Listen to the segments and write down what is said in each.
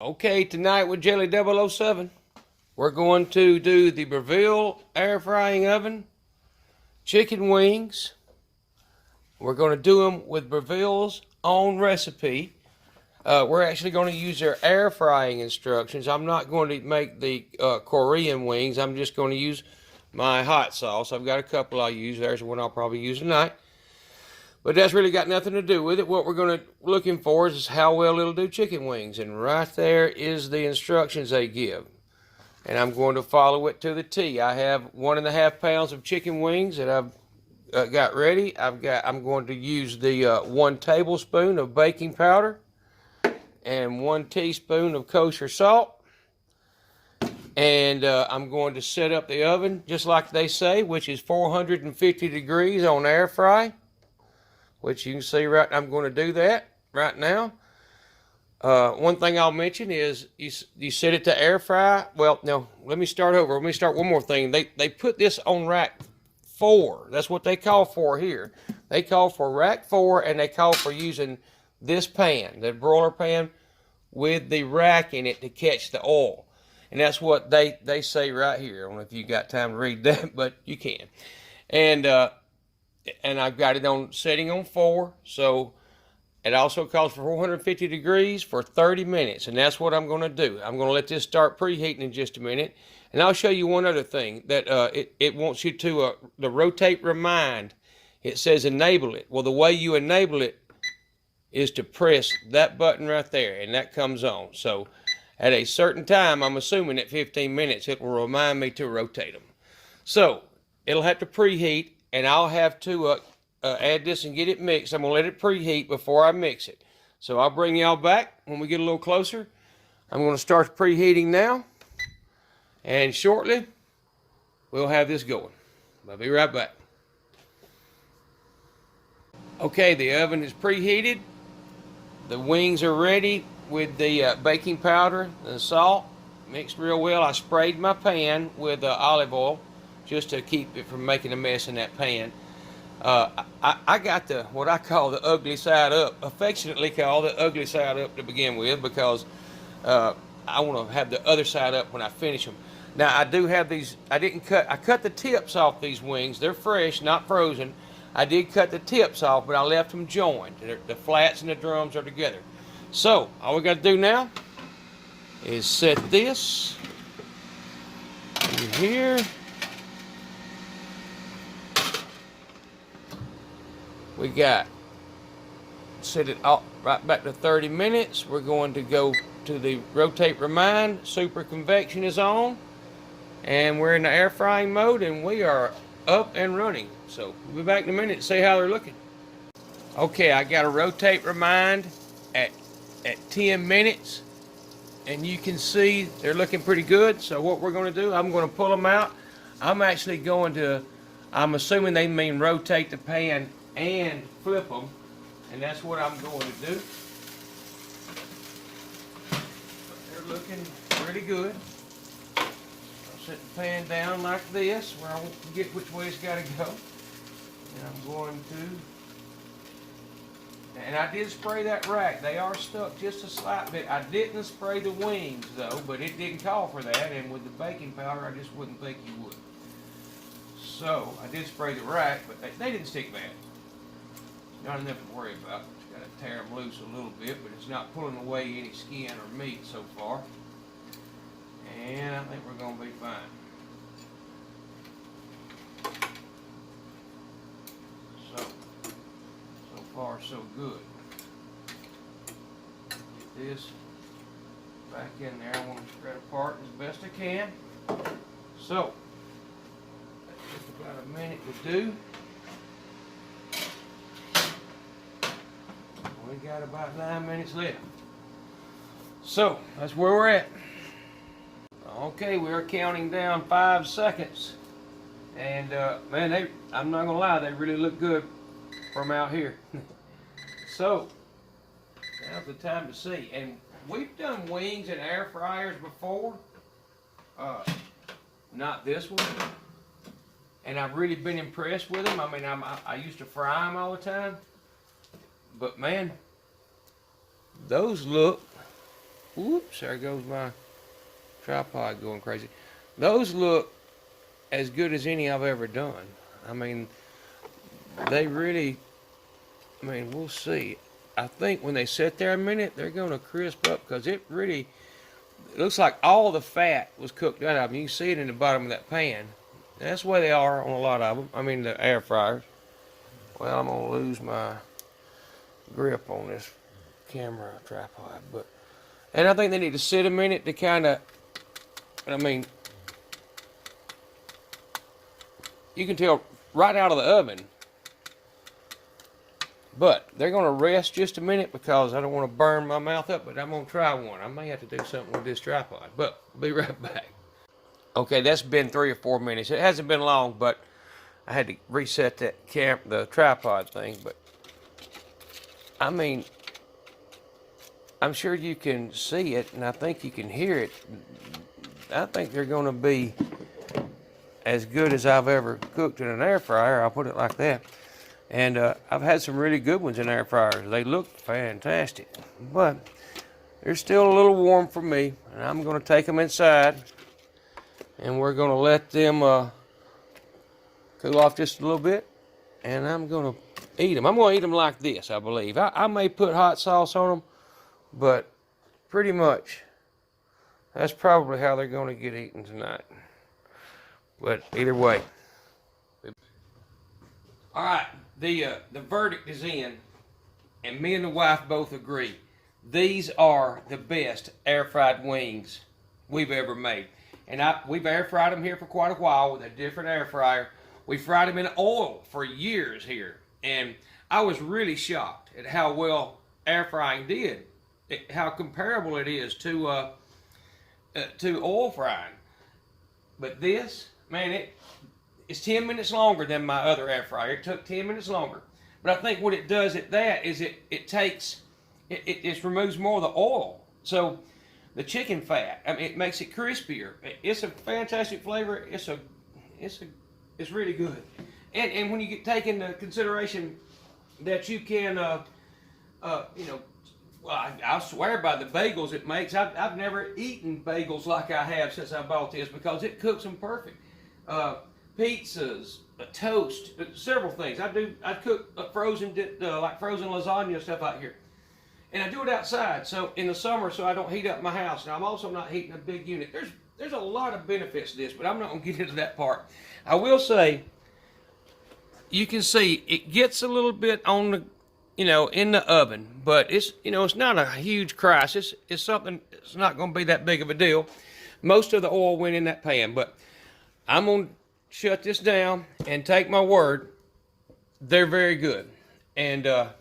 Okay, tonight with Jelly 007, we're going to do the BREVILLE air frying oven chicken wings. We're going to do them with BREVILLE's own recipe. We're actually going to use their air frying instructions. I'm not going to make the Korean wings. I'm just going to use my hot sauce. I've got a couple I'll use. There's one I'll probably use tonight. But that's really got nothing to do with it. What we're going to looking for is how well it'll do chicken wings. And right there is the instructions they give. And I'm going to follow it to the T. I have 1.5 pounds of chicken wings that I've got ready. I'm going to use the 1 tablespoon of baking powder and 1 teaspoon of kosher salt. And I'm going to set up the oven just like they say, which is 450 degrees on air fry. Which you can see right now. I'm going to do that right now. One thing I'll mention is you set it to air fry. Well, no, let me start over. Let me start one more thing. They put this on rack 4. That's what they call for here. They call for rack 4, and they call for using this pan, the broiler pan, with the rack in it to catch the oil. And that's what they say right here. I don't know if you got time to read that, but you can. And I've got it on setting on 4, so it also calls for 450 degrees for 30 minutes, and that's what I'm going to do. I'm going to let this start preheating in just a minute, and I'll show you one other thing that it wants you to the rotate remind. It says enable it. Well, the way you enable it is to press that button right there, and that comes on. So at a certain time, I'm assuming at 15 minutes, it will remind me to rotate them. So it'll have to preheat. And I'll have to add this and get it mixed. I'm going to let it preheat before I mix it. So I'll bring y'all back when we get a little closer. I'm going to start preheating now. And shortly, we'll have this going. I'll be right back. Okay, the oven is preheated. The wings are ready with the baking powder and salt. Mixed real well. I sprayed my pan with olive oil, just to keep it from making a mess in that pan. I got what I call the ugly side up, affectionately called the ugly side up to begin with, because I want to have the other side up when I finish them. Now I do have these, I cut the tips off these wings. They're fresh, not frozen. I did cut the tips off, but I left them joined. The flats and the drums are together. So all we got to do now is set this in here. We got set it up right back to 30 minutes. We're going to go to the rotate remind. Super convection is on, and we're in the air frying mode, and we are up and running. So we'll be back in a minute to see how they're looking. Okay, I got a rotate remind at 10 minutes, and you can see they're looking pretty good. So what we're going to do, I'm going to pull them out. I'm actually going to, I'm assuming they mean rotate the pan and flip them, and that's what I'm going to do. But they're looking pretty good. I'll set the pan down like this, where I won't forget which way it's got to go. And I'm going to, and I did spray that rack. They are stuck just a slight bit. I didn't spray the wings though, but it didn't call for that, and with the baking powder, I just wouldn't think you would. So I did spray the rack, but they didn't stick bad. Not enough to worry about. Just got to tear them loose a little bit, but it's not pulling away any skin or meat so far. And I think we're going to be fine. So far so good. Get this back in there. I want to spread apart as best I can. So that's just about a minute to do. We got about 9 minutes left. So that's where we're at. Okay, we're counting down 5 seconds. And man, I'm not gonna lie, they really look good from out here. So now's the time to see. And we've done wings in air fryers before. Not this one. And I've really been impressed with them. I mean, I used to fry them all the time. But man, those look Whoops, there goes my tripod going crazy. Those look as good as any I've ever done. I mean, they really, I mean, we'll see. I think when they sit there a minute, they're going to crisp up because it looks like all the fat was cooked out of them. You can see it in the bottom of that pan. That's the way they are on a lot of them. I mean, the air fryers. Well, I'm going to lose my grip on this camera tripod. And I think they need to sit a minute to kind of, I mean, you can tell right out of the oven. But they're going to rest just a minute because I don't want to burn my mouth up, but I'm going to try one. I may have to do something with this tripod, but I'll be right back. Okay, that's been 3 or 4 minutes. It hasn't been long, but I had to reset the tripod thing. But, I mean, I'm sure you can see it, and I think you can hear it. I think they're going to be as good as I've ever cooked in an air fryer. I'll put it like that. And I've had some really good ones in air fryers. They look fantastic. But they're still a little warm for me. And I'm going to take them inside. And we're going to let them cool off just a little bit. And I'm going to eat them. I'm going to eat them like this, I believe. I may put hot sauce on them. But pretty much, that's probably how they're going to get eaten tonight. But either way. All right, the verdict is in, and me and the wife both agree. These are the best air-fried wings we've ever made. And we've air-fried them here for quite a while with a different air fryer. We fried them in oil for years here. And I was really shocked at how well air frying did. How comparable it is to oil frying. But this, man, it's 10 minutes longer than my other air fryer. It took 10 minutes longer. But I think what it does at that is it just removes more of the oil. So the chicken fat, I mean, it makes it crispier. It's a fantastic flavor. It's really good. And when you take into consideration that you can, you know, well, I swear by the bagels it makes. I've never eaten bagels like I have since I bought this because it cooks them perfect. Pizzas, toast, several things. I cook frozen, like frozen lasagna stuff out here. And I do it outside, so in the summer, so I don't heat up my house. Now I'm also not heating a big unit. There's a lot of benefits to this, but I'm not going to get into that part. I will say, you can see it gets a little bit on the, you know, in the oven, but it's, you know, it's not a huge crisis. It's something, it's not going to be that big of a deal. Most of the oil went in that pan, but I'm going to shut this down and take my word, they're very good. And the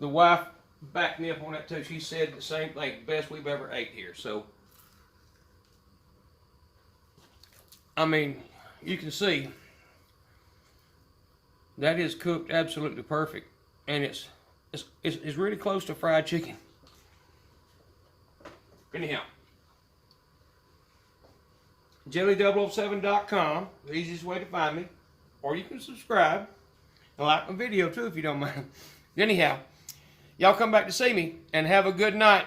wife backed me up on that too. She said the same thing, best we've ever ate here. So, I mean, you can see that is cooked absolutely perfect. And it's really close to fried chicken. Anyhow, jelly007.com, the easiest way to find me. Or you can subscribe and like my video too if you don't mind. Anyhow, y'all come back to see me and have a good night.